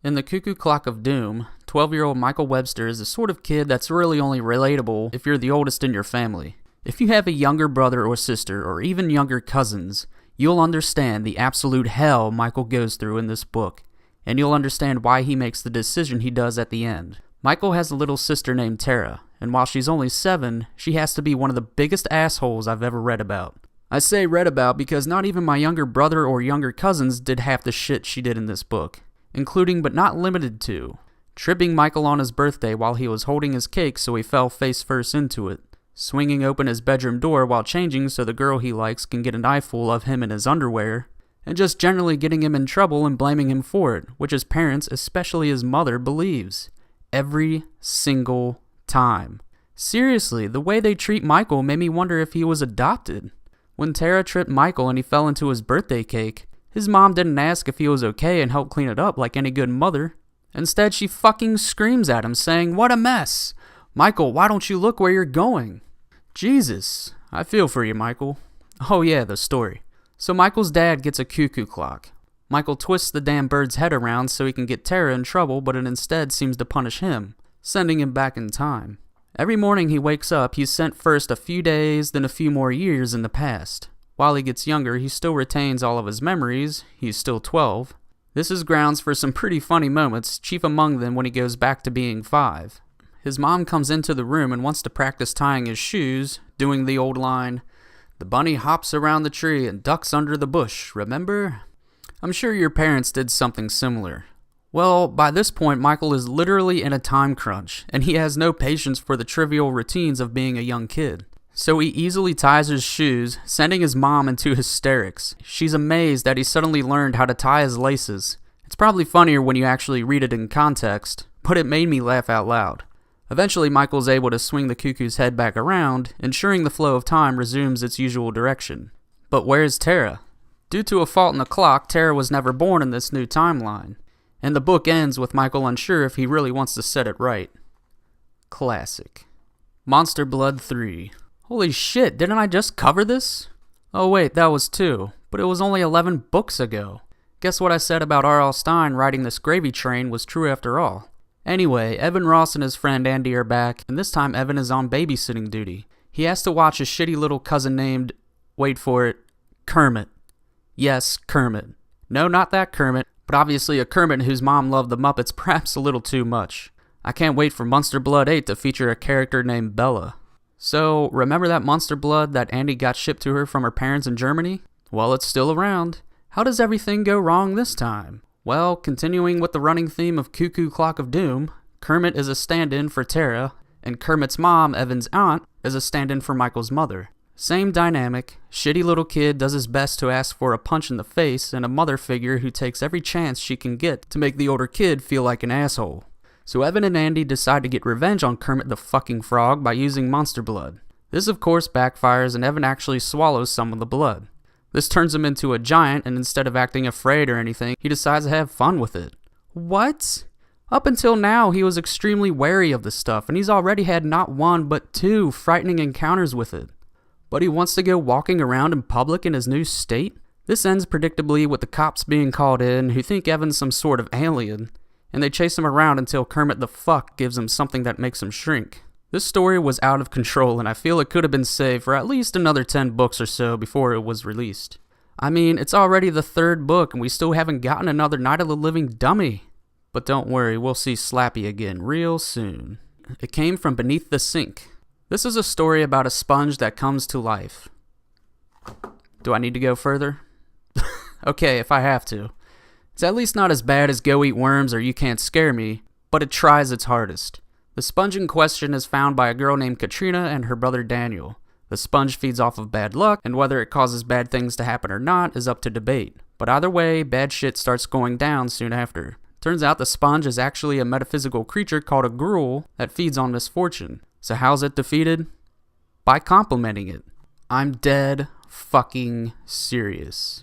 In the Cuckoo Clock of Doom, 12-year-old Michael Webster is the sort of kid that's really only relatable if you're the oldest in your family. If you have a younger brother or sister, or even younger cousins, you'll understand the absolute hell Michael goes through in this book, and you'll understand why he makes the decision he does at the end. Michael has a little sister named Tara, and while she's only 7, she has to be one of the biggest assholes I've ever read about. I say read about because not even my younger brother or younger cousins did half the shit she did in this book, including but not limited to tripping Michael on his birthday while he was holding his cake so he fell face first into it, swinging open his bedroom door while changing so the girl he likes can get an eyeful of him in his underwear, and just generally getting him in trouble and blaming him for it, which his parents, especially his mother, believes. Every single time. Seriously, the way they treat Michael made me wonder if he was adopted. When Tara tripped Michael and he fell into his birthday cake, his mom didn't ask if he was okay and help clean it up like any good mother. Instead, she fucking screams at him saying, "What a mess! Michael, why don't you look where you're going?" Jesus, I feel for you, Michael. Oh yeah, the story. So Michael's dad gets a cuckoo clock. Michael twists the damn bird's head around so he can get Tara in trouble, but it instead seems to punish him, sending him back in time. Every morning he wakes up, he's sent first a few days, then a few more years in the past. While he gets younger, he still retains all of his memories. He's still 12. This is grounds for some pretty funny moments, chief among them when he goes back to being 5. His mom comes into the room and wants to practice tying his shoes, doing the old line, "The bunny hops around the tree and ducks under the bush, remember?" I'm sure your parents did something similar. Well, by this point, Michael is literally in a time crunch, and he has no patience for the trivial routines of being a young kid. So he easily ties his shoes, sending his mom into hysterics. She's amazed that he suddenly learned how to tie his laces. It's probably funnier when you actually read it in context, but it made me laugh out loud. Eventually, Michael's able to swing the cuckoo's head back around, ensuring the flow of time resumes its usual direction. But where's Tara? Due to a fault in the clock, Tara was never born in this new timeline, and the book ends with Michael unsure if he really wants to set it right. Classic. Monster Blood 3. Holy shit, didn't I just cover this? Oh wait, that was 2, but it was only 11 books ago. Guess what I said about R.L. Stine writing this gravy train was true after all. Anyway, Evan Ross and his friend Andy are back, and this time Evan is on babysitting duty. He has to watch his shitty little cousin named, wait for it, Kermit. Yes, Kermit. No, not that Kermit, but obviously a Kermit whose mom loved the Muppets perhaps a little too much. I can't wait for Monster Blood 8 to feature a character named Bella. So, remember that Monster Blood that Andy got shipped to her from her parents in Germany? Well, it's still around. How does everything go wrong this time? Well, continuing with the running theme of Cuckoo Clock of Doom, Kermit is a stand-in for Tara, and Kermit's mom, Evan's aunt, is a stand-in for Michael's mother. Same dynamic, shitty little kid does his best to ask for a punch in the face, and a mother figure who takes every chance she can get to make the older kid feel like an asshole. So Evan and Andy decide to get revenge on Kermit the fucking Frog by using Monster Blood. This of course backfires and Evan actually swallows some of the blood. This turns him into a giant, and instead of acting afraid or anything, he decides to have fun with it. What? Up until now, he was extremely wary of the stuff, and he's already had not 1 but 2 frightening encounters with it. But he wants to go walking around in public in his new state? This ends predictably with the cops being called in, who think Evan's some sort of alien, and they chase him around until Kermit the Fuck gives him something that makes him shrink. This story was out of control, and I feel it could have been saved for at least another 10 books or so before it was released. I mean, it's already the 3rd book, and we still haven't gotten another Night of the Living Dummy. But don't worry, we'll see Slappy again real soon. It came from beneath the sink. This is a story about a sponge that comes to life. Do I need to go further? Okay, if I have to. It's at least not as bad as Go Eat Worms or You Can't Scare Me, but it tries its hardest. The sponge in question is found by a girl named Katrina and her brother Daniel. The sponge feeds off of bad luck, and whether it causes bad things to happen or not is up to debate. But either way, bad shit starts going down soon after. Turns out the sponge is actually a metaphysical creature called a gruel that feeds on misfortune. So how's it defeated? By complimenting it. I'm dead fucking serious.